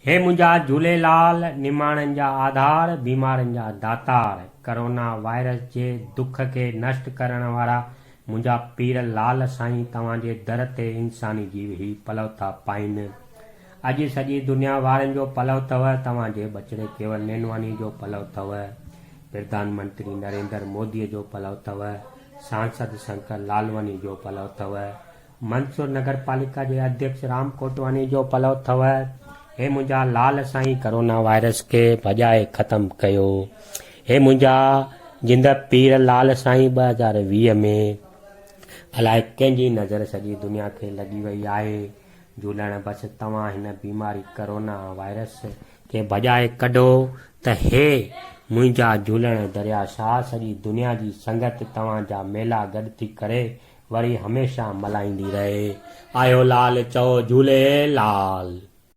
हे मुंहिंजा झूलेलाल, निमाणनि जा आधार, बीमारनि जा दातार, करोना वायरस जे दुख खे नष्ट करण वारा मुंहिंजा पीर लाल साईं तव्हांजे दर ते इंसानी जीव ही पलव था पाइनि। अॼु सॼी दुनिया वारनि जो पलव अथव, तव्हांजे बचिड़े केवल नेनवानी जो पलव अथव, प्रधानमंत्री नरेंद्र मोदीअ जो पलव अथव, सांसद शंकर लालवानी जो पलव अथव, मंसूर नगर पालिका जे अध्यक्ष राम कोटवानी जो पलव अथव। हे मुंहिंजा लाल साईं, करोना वायरस खे भॼाए ख़तमु कयो। हे मुंहिंजा जिंद पीर लाल साईं, 2020 में अलाए कंहिंजी नज़र सॼी दुनिया खे लॻी वई आहे। झूलण बसि तव्हां हिन बीमारी करोना वायरस खे भॼाए कढो त हे मुंहिंजा झूलण दरिया शाह सॼी दुनिया जी संगत तव्हांजा मेला गॾु थी करे वरी हमेशह मल्हाईंदी रहे। आयो लाल चओ झूलेलाल।